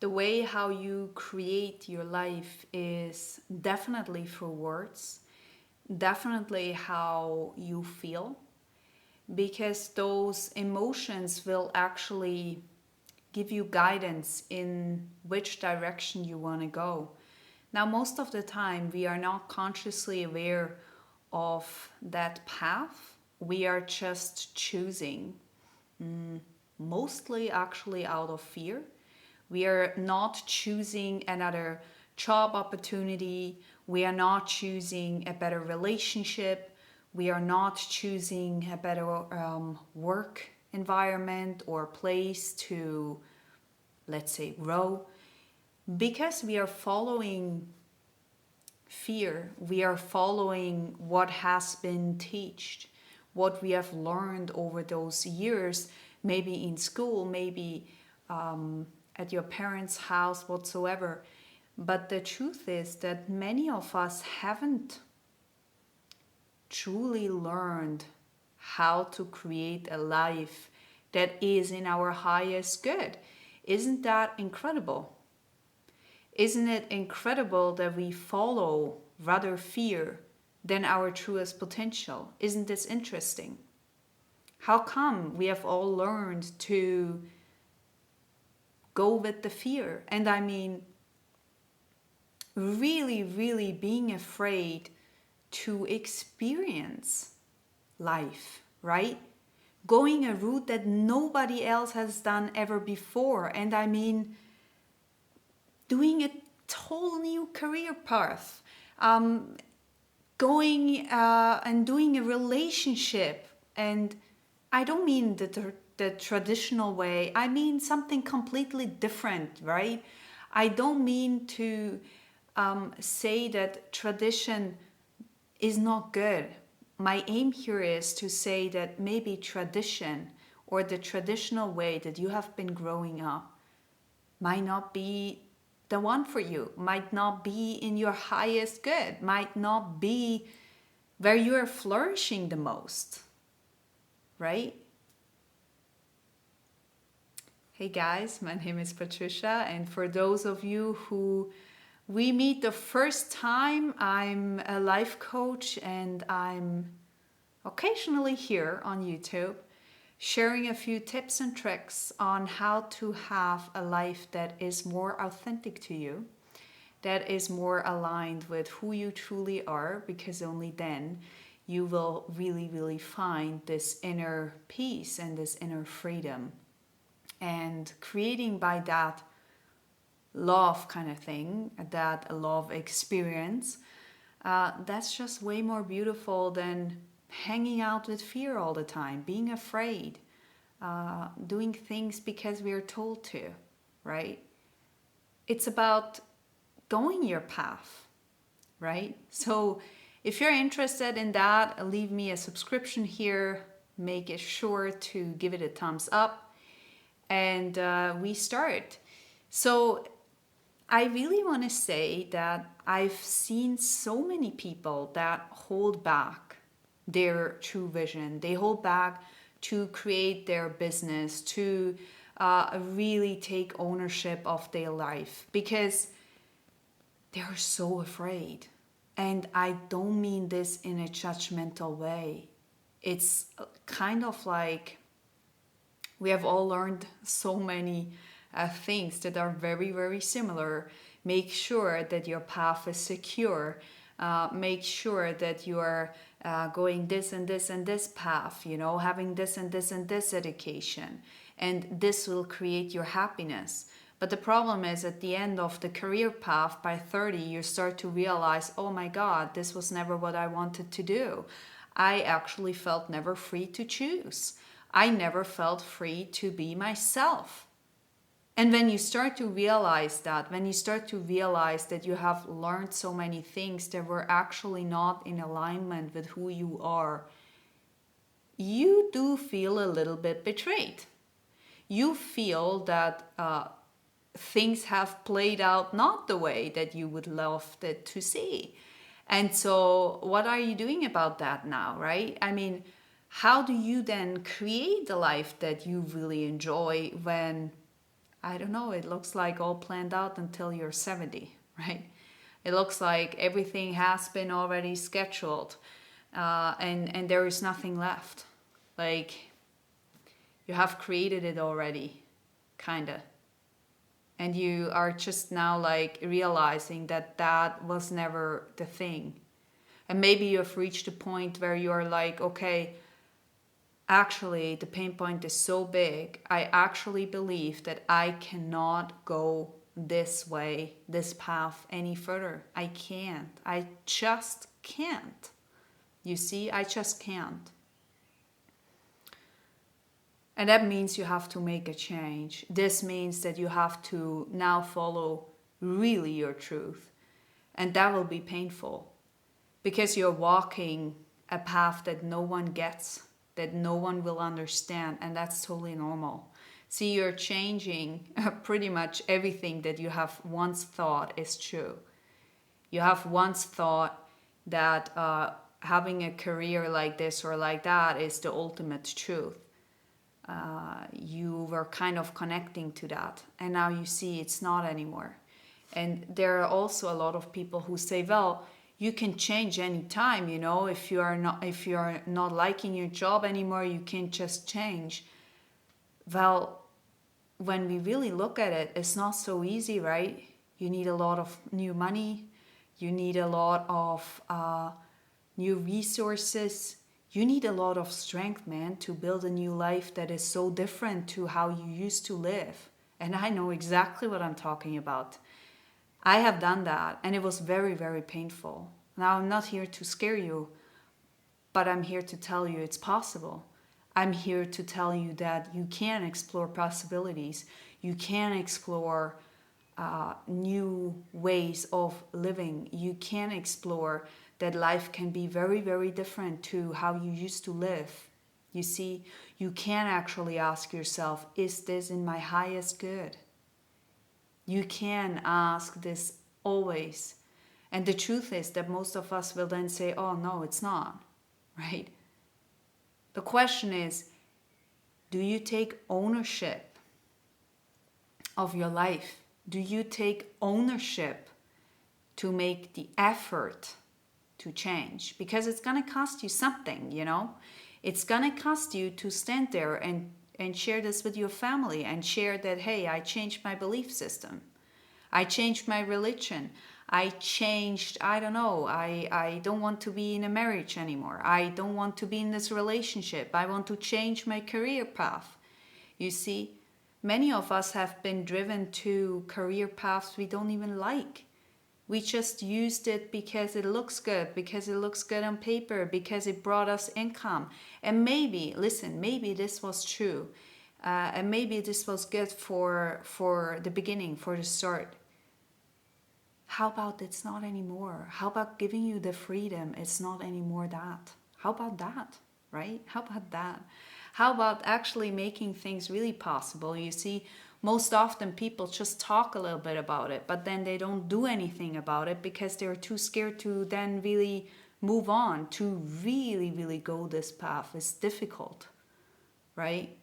The way how you create your life is definitely through words, definitely how you feel, because those emotions will actually give you guidance in which direction you want to go. Now, most of the time, we are not consciously aware of that path. We are just choosing, mostly actually out of fear. We are not choosing another job opportunity. We are not choosing a better relationship. We are not choosing a better work environment or place to, let's say, grow. Because we are following fear, we are following what has been taught, what we have learned over those years, maybe in school, maybe at your parents' house, whatsoever. But the truth is that many of us haven't truly learned how to create a life that is in our highest good. Isn't that incredible? Isn't it incredible that we follow rather fear than our truest potential? Isn't this interesting? How come we have all learned to go with the fear? And I mean, really, really being afraid to experience life, right? Going a route that nobody else has done ever before. And I mean, doing a total new career path, going and doing a relationship. And I don't mean the traditional way, I mean something completely different, right? I don't mean to say that tradition is not good. My aim here is to say that maybe tradition or the traditional way that you have been growing up might not be the one for you, might not be in your highest good, might not be where you are flourishing the most, right? Hey guys, my name is Patricia, and for those of you who we meet the first time, I'm a life coach and I'm occasionally here on YouTube sharing a few tips and tricks on how to have a life that is more authentic to you, that is more aligned with who you truly are, because only then you will really, really find this inner peace and this inner freedom. And creating by that love kind of thing, that love experience, that's just way more beautiful than hanging out with fear all the time, being afraid, doing things because we are told to, right? It's about going your path, right? So if you're interested in that, leave me a subscription here, make it sure to give it a thumbs up, and we start. So I really want to say that I've seen so many people that hold back their true vision. They hold back to create their business, to really take ownership of their life, because they're so afraid. And I don't mean this in a judgmental way. It's kind of like we have all learned so many things that are very, very similar. Make sure that your path is secure. Make sure that you are going this and this and this path, having this and this and this education. And this will create your happiness. But the problem is, at the end of the career path, by 30, you start to realize, oh my God, this was never what I wanted to do. I actually felt never free to choose. I never felt free to be myself. And when you start to realize that, when you start to realize that you have learned so many things that were actually not in alignment with who you are, you do feel a little bit betrayed. You feel that things have played out not the way that you would love it to see. And so what are you doing about that now, right? I mean, how do you then create the life that you really enjoy when I don't know, it looks like all planned out until you're 70, right? It looks like everything has been already scheduled, and there is nothing left. Like, you have created it already, kinda. And you are just now like realizing that that was never the thing. And maybe you have reached a point where you're like, okay, actually, the pain point is so big. I actually believe that I cannot go this way, this path any further. I can't. I just can't. You see, I just can't. And that means you have to make a change. This means that you have to now follow really your truth. And that will be painful because you're walking a path that no one gets, that no one will understand, and that's totally normal. See, you're changing pretty much everything that you have once thought is true. You have once thought that having a career like this or like that is the ultimate truth. You were kind of connecting to that, and now you see it's not anymore. And there are also a lot of people who say, well, you can change anytime, you know, if you're not liking your job anymore, you can just change. Well, when we really look at it, it's not so easy, right? You need a lot of new money, you need a lot of new resources, you need a lot of strength, man, to build a new life that is so different to how you used to live. And I know exactly what I'm talking about. I have done that, and it was very, very painful. Now, I'm not here to scare you, but I'm here to tell you it's possible. I'm here to tell you that you can explore possibilities. You can explore new ways of living. You can explore that life can be very, very different to how you used to live. You see, you can actually ask yourself, is this in my highest good? You can ask this always. And the truth is that most of us will then say, oh, no, it's not, right? The question is, do you take ownership of your life? Do you take ownership to make the effort to change? Because it's going to cost you something, you know? It's going to cost you to stand there and share this with your family and share that, hey, I changed my belief system. I changed my religion. I changed, I don't know, I don't want to be in a marriage anymore. I don't want to be in this relationship. I want to change my career path. You see, many of us have been driven to career paths we don't even like. We just used it because it looks good, because it looks good on paper, because it brought us income. And maybe, listen, maybe this was true. And maybe this was good for the beginning, for the start. How about it's not anymore? How about giving you the freedom? It's not anymore that. How about that, right? How about that? How about actually making things really possible? You see, most often people just talk a little bit about it, but then they don't do anything about it because they're too scared to then really move on, to really, really go this path. It's difficult, right?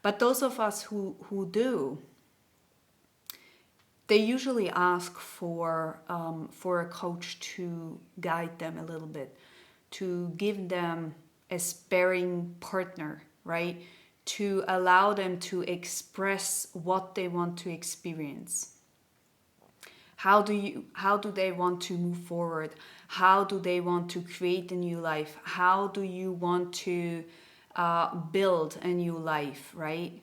But those of us who do, they usually ask for a coach to guide them a little bit, to give them a sparring partner, right? To allow them to express what they want to experience. How do they want to move forward? How do they want to create a new life? How do you want to build a new life, right?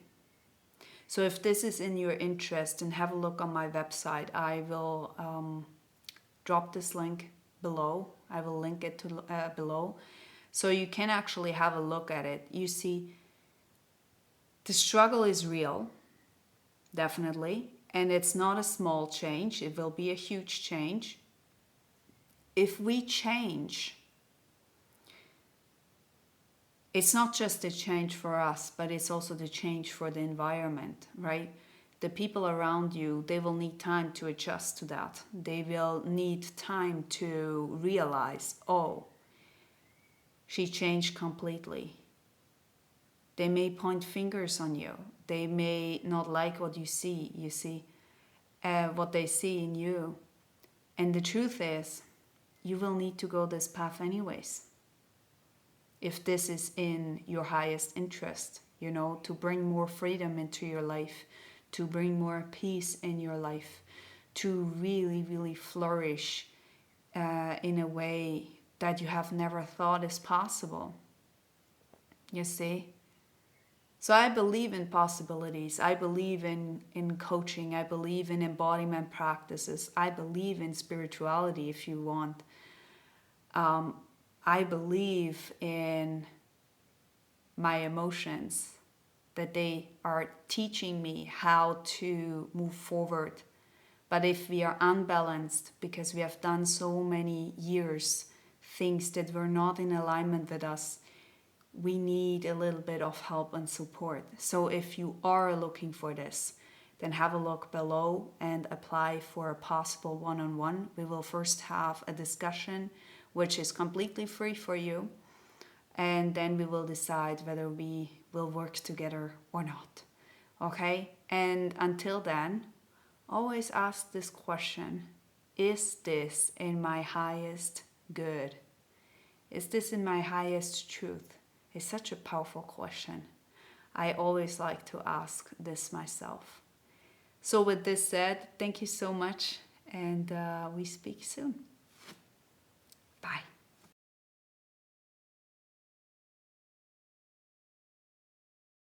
So if this is in your interest, and have a look on my website. I will drop this link below. I will link it to below. So you can actually have a look at it. You see, the struggle is real, definitely. And it's not a small change. It will be a huge change. If we change, it's not just a change for us, but it's also the change for the environment, right? The people around you, they will need time to adjust to that. They will need time to realize, oh, she changed completely. They may point fingers on you. They may not like what you see, what they see in you. And the truth is, you will need to go this path anyways. If this is in your highest interest, to bring more freedom into your life, to bring more peace in your life, to really, really flourish in a way that you have never thought is possible. You see? So I believe in possibilities. I believe in coaching. I believe in embodiment practices. I believe in spirituality if you want. I believe in my emotions, that they are teaching me how to move forward. But if we are unbalanced because we have done so many years things that were not in alignment with us, we need a little bit of help and support. So if you are looking for this, then have a look below and apply for a possible one-on-one. We will first have a discussion which is completely free for you, and then we will decide whether we will work together or not. Okay? And until then, always ask this question: is this in my highest good? Is this in my highest truth? It's such a powerful question. I always like to ask this myself. So with this said, thank you so much, and we speak soon.